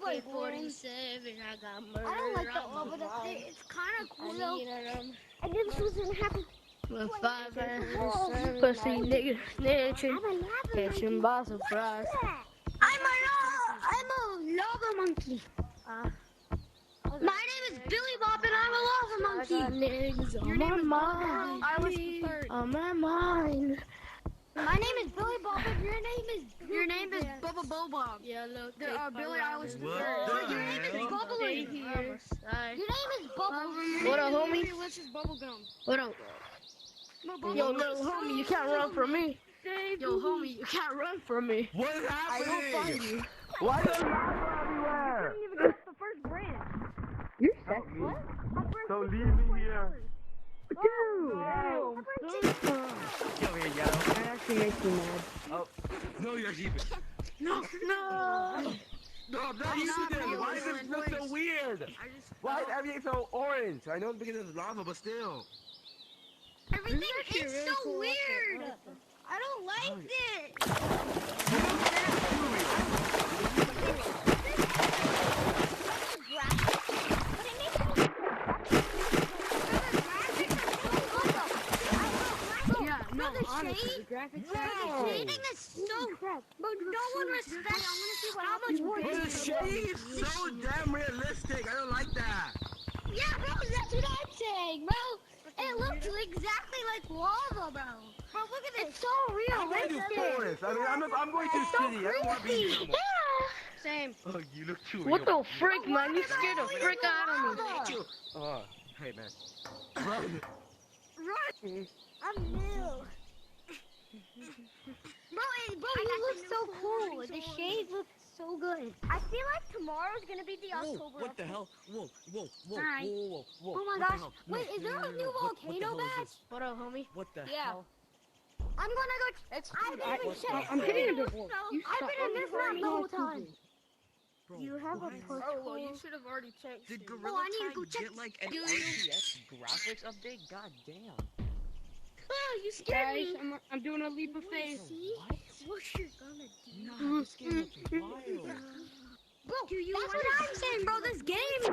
AK-47, I got murder. I don't like that one, but it's kind of cool though. I knew this was gonna happen. With 5 and pussy nigga snitching, catching by surprise. I'm a lava monkey. My name is Billy Bob and I'm a lava monkey. I got niggas on my mind. I was third. On my mind. My name is Billy Bob and your name is Bubba Bobob. Yellow Billy, I was What third. the Your name is hell? Bubbly. Here. Your name is Bubble. What up, homie? Delicious bubble gum. What up? Yo, little homie, you can't run from me. Yo, homie, you can't run from me. What is I will happening? find you. Why is there lava everywhere? You didn't even get the first branch. You're sexy. What? So leave me here. Dude. No. Yo, here, yo. That actually makes me mad. Oh, no, you're keeping. No. No, I'm not eating it. Why does it look so weird? Why is everything so orange? I know it's because it's lava, but still. Everything is so weird. I don't like it. Yeah, no, honestly, shade? the graphics No. Shading is so crap. But no one respects how much work But it the is. shade is so damn realistic. I don't like that. Yeah, bro, that's what I'm saying, bro. It looks exactly like lava, bro. Bro, look at this. It's so I'm going to realistic. forest. I mean, I'm going to city. I don't want to be here no more. Same. Oh, you look too What the frick, man? You scared the frick out of me. Oh, hey, man. Run. Run. I'm new. Bro, you look so cool. The shades look so good. I feel like tomorrow's gonna be the Whoa, October. what the hell? Whoa, whoa, whoa, Alright. whoa, whoa, whoa. Oh my What the gosh. hell? Wait, is there a new volcano badge? What up, homie? What the Yeah. hell? I'm gonna go. I've been in check. I'm getting a divorce. I've been in this map the whole time. Bro, You have a what? Oh, well, you should have already checked. Did it. Gorilla I need to go Tag check get like an you. RTS graphics update? God damn. Oh, you scared Guys, me. I'm doing a leap of faith. See? What? What you're gonna do? Nah, this game looks wild. Bro, that's what I'm saying, bro. This game.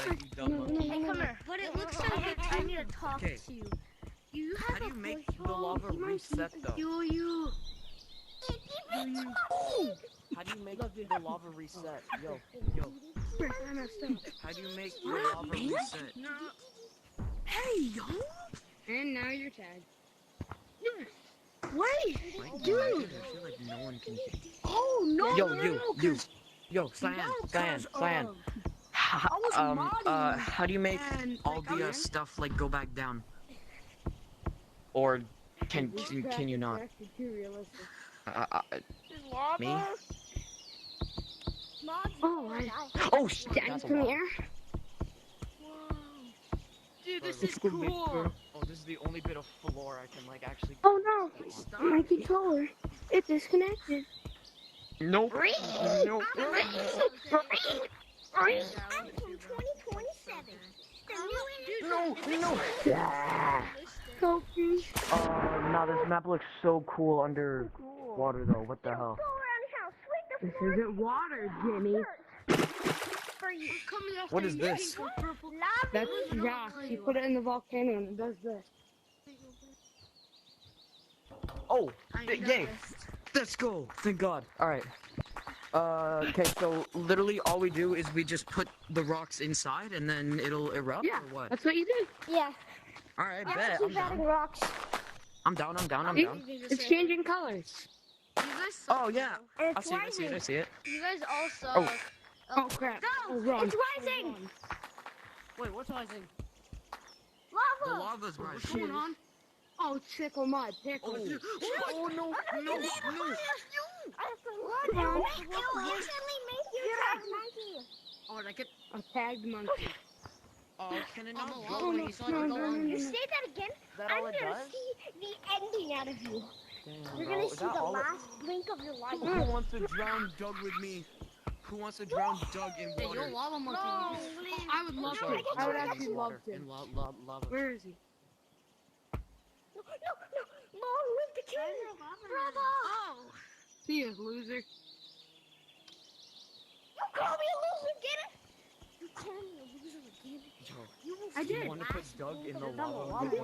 Like, you dumb monkey. Hey, come here. But it looks so good. I need to talk Okay. to you. You have How do a you make push the lava hole. reset though? You. How do you make the lava reset? Yo, yo. Frick, I messed up. How do you make the lava reset? No. Hey, yo. And now you're tagged. Wait, Dude. I feel like no one can. Oh no! Yo, Yo, Cyan. How do you make all the stuff like go back down? Or can you not? Actually too realistic. Me? Oh, Oh shit! Dad, That's a come lot. here. Dude, this Let's is go, big cool. girl. Oh, this is the only bit of floor I can like actually. Oh no, my controller. It's disconnected. Nope. Nope. I'm from 2027. No. Sophie. Nah, this map looks so cool under water though. What the hell? This isn't water, Jimmy. What is this? That's rock. You put it in the volcano and it does this. Oh, yay! Let's go! Thank God. Alright. Okay, so literally all we do is we just put the rocks inside and then it'll erupt Yeah, or what? that's what you do. Yeah. Alright, bet. I'm down. Rocks. I'm down. See? It's changing colors. Oh, yeah. And I see it. You guys also. Oh. Oh crap. Go! Oh, wrong. It's rising! Wait, what's rising? The Lava! lava's What's rising. going on? Oh, tickle my pickle. Oh no, no. I have to run down. It'll instantly make you tag monkey. Oh, like a tagged monkey. Can it not Oh, go? no, no, no, no, You no. say that again, That I'm all it gonna does? see the ending out of you. Damn, You're bro, gonna is see that the all it- last blink of your life. Who wants to drown Doug with me? Who wants to drown Doug in Hey, water? you're a lava monkey. No, You please. just- I would love Sorry, to. I would in actually water, love to. in lava. Where is he? No, with the king. Brother. See you, loser. You call me a loser, get it? You call me a loser again? Yo, I did. you want to put Doug in the lava? I did.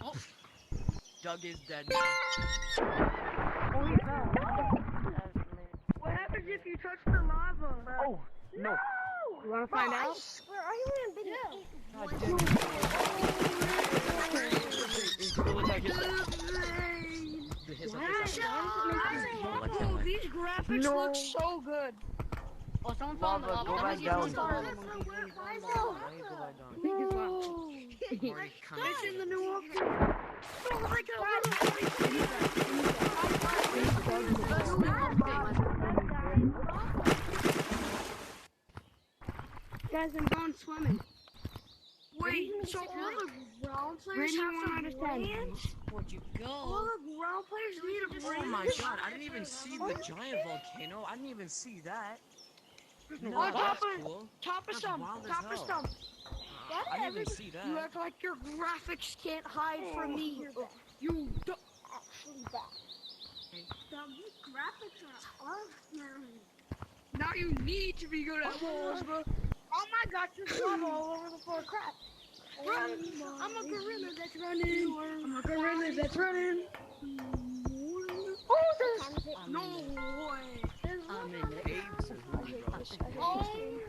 Oh, Doug is dead. What happens if you touch the lava? Oh, no. You wanna find I out? swear, are you in video? God damn it. Oh, these graphics look so good. Oh, someone fell in the Lava, lava. go That back means he's down. going to lava. It's in the new update. Oh my Guys, I'm going swimming. Wait, so all the ground players have some land? Where'd you All go? the ground players need a Oh brand. my god, I didn't even see the giant volcano. I didn't even see that. No, On that's cool. top of That's stump. wild as Top of hell. stump. I didn't even see You that. act like your graphics can't hide from me. You do Actually bad. These graphics are awesome. Now you need to be good at walls, bro. Oh my gosh, there's lava all over the floor. Crap. Run! I'm a gorilla that's running. I'm a gorilla that's running. Oh, there's... No way. I'm in apes. Oh